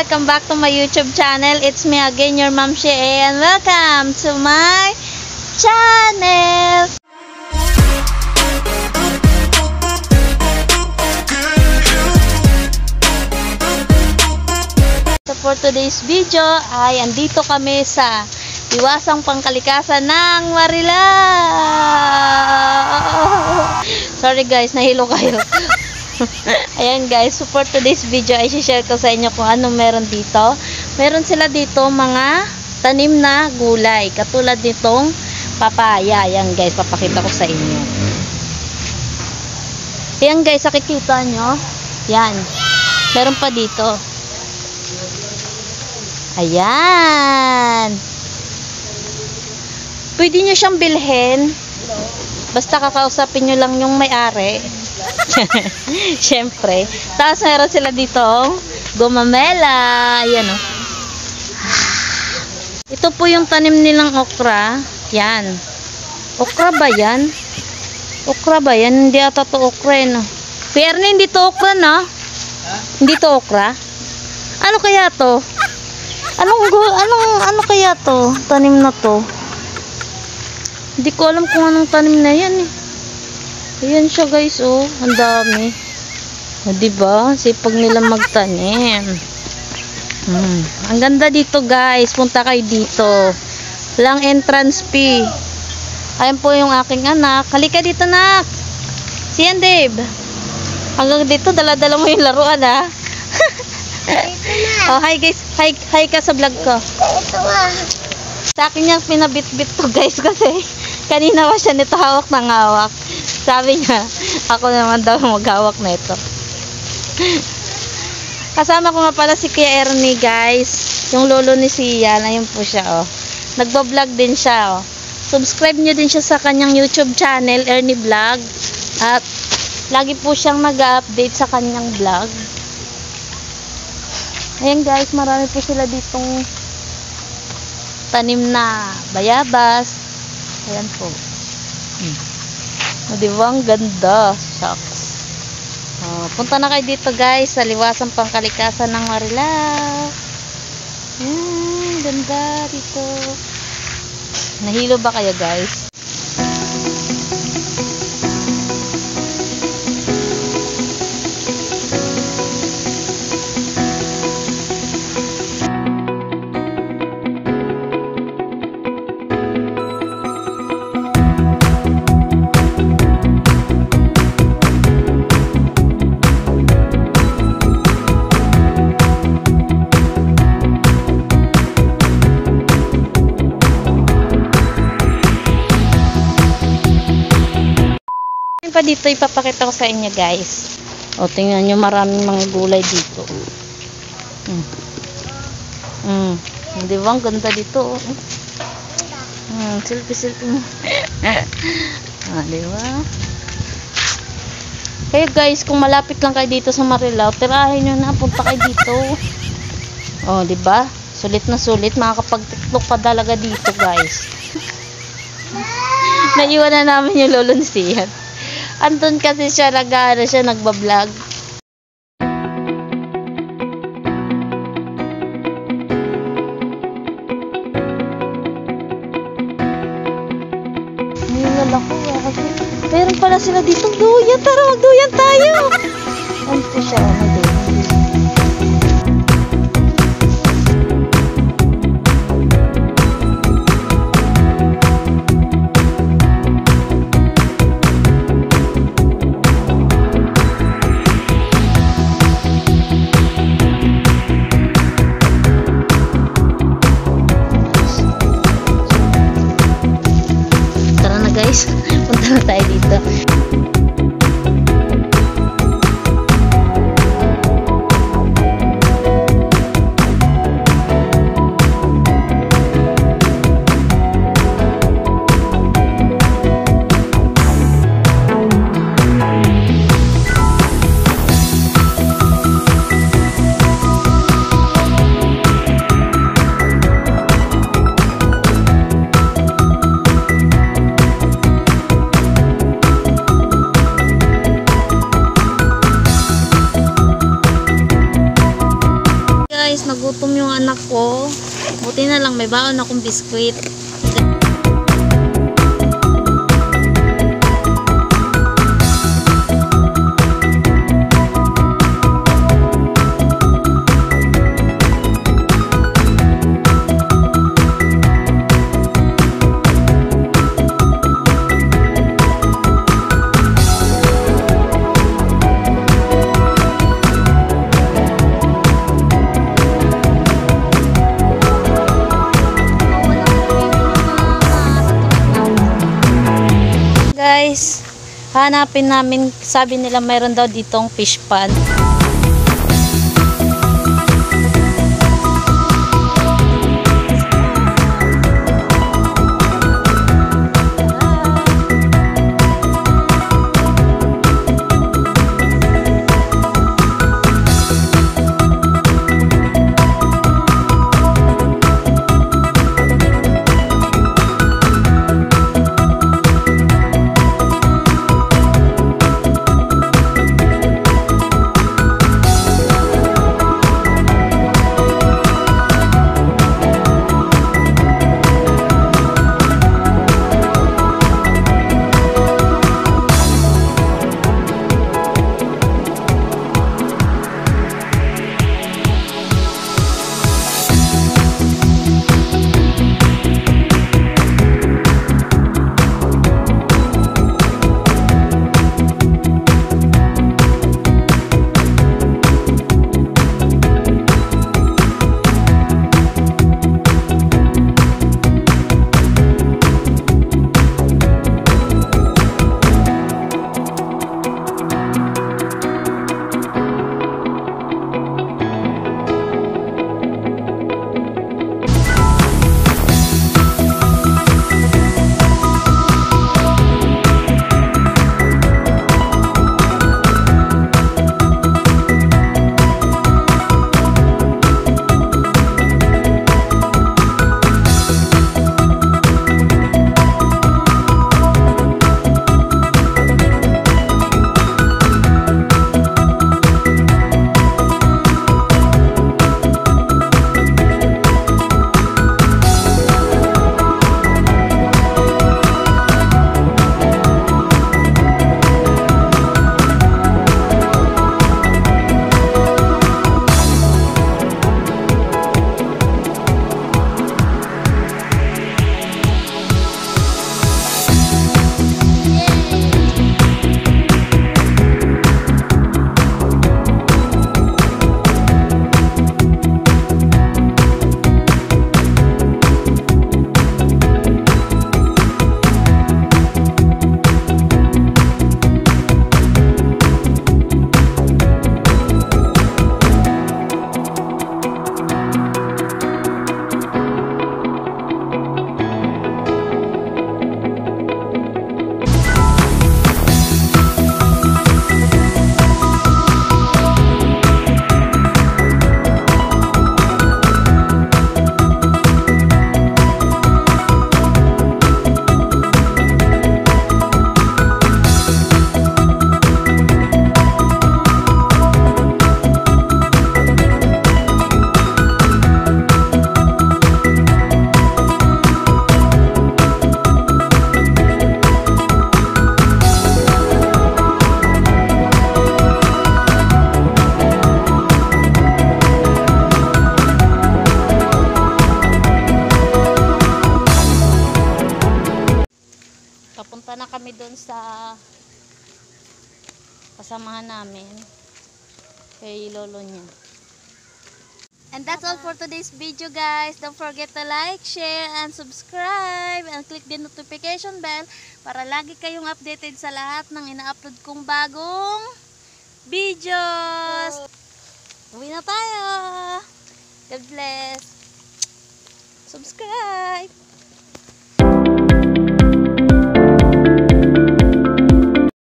welcome back to my YouTube channel. It's me again, your Ma'am Shea, and welcome to my channel. So for today's video ay andito kami sa Iwasang Pangkalikasan ng Marilao. Sorry guys, nahilo kayo. Ayan guys, so for today's video ay share ko sa inyo kung anong meron dito. Meron sila dito mga tanim na gulay, katulad nitong papaya. Ayan guys, papakita ko sa inyo. Ayan guys, nakikita nyo. Yan, meron pa dito. Ayan. Pwede nyo siyang bilhin. Basta kakausapin nyo lang yung may-ari. Siyempre. Tapos meron sila dito gumamela. Ayan o. Ito po yung tanim nilang okra. Yan. Okra ba yan? Okra ba yan? Hindi ata to okra no? Pero hindi to okra no? Hindi to okra? Ano kaya to? Ano kaya to? Tanim na to. Hindi ko alam kung anong tanim na yan eh. Ayan siya guys, oh. Ang dami. O, diba? Sipag nila magtanim. Ang ganda dito guys. Punta kayo dito. Walang entrance fee. Ayan po yung aking anak. Halika dito nak. Siyan Dave. Hanggang dito, dala-dala mo yung laruan ha. Oh, hi guys. Hi ka sa vlog ko. Sa akin niyang pinabit-bit to guys kasi kanina pa siya nito hawak ng hawak. Sabi niya, ako naman daw maghawak na ito. Kasama ko nga pala si Kuya Ernie guys. Yung lolo ni Sian. Ayun po siya oh. Nagbablog din siya oh. Subscribe nyo din siya sa kanyang YouTube channel, Ernie Vlog. At lagi po siyang nag-update sa kanyang vlog. Ayan guys, marami po sila ditong tanim na bayabas. Ayan po. O, diba? Ang ganda. Shucks. Punta na kayo dito guys sa Iwasang Pangkalikasan ng Marilao. Ganda dito. Nahilo ba kayo guys? Pa dito ipapakita ko sa inyo guys. O tingnan nyo, maraming mga gulay dito. Di ba ang ganda dito? Selfie mo. Di ba? Kaya guys, kung malapit lang kayo dito sa Marilao, tirahin nyo na, punta kayo dito. O di ba? Sulit na sulit, makakapag-tiktok pa talaga dito guys. Naiwan na namin yung lolo ni Sian. Andun kasi siya nagbablog. Ngayon ako. Meron pala sila dito duyan. Tara, magduyan tayo. Andun siya. Guys, punta na tayo dito. Buti na lang may baon akong biskwit. Guys, hanapin namin, sabi nila mayroon daw ditong fish pond. Papunta na kami doon sa kasamahan namin kay lolo niya. And that's all for today's video, guys. Don't forget to like, share, and subscribe, and click the notification bell para lagi kayong updated sa lahat ng ina-upload kong bagong videos. Uwi na tayo. God bless. Subscribe.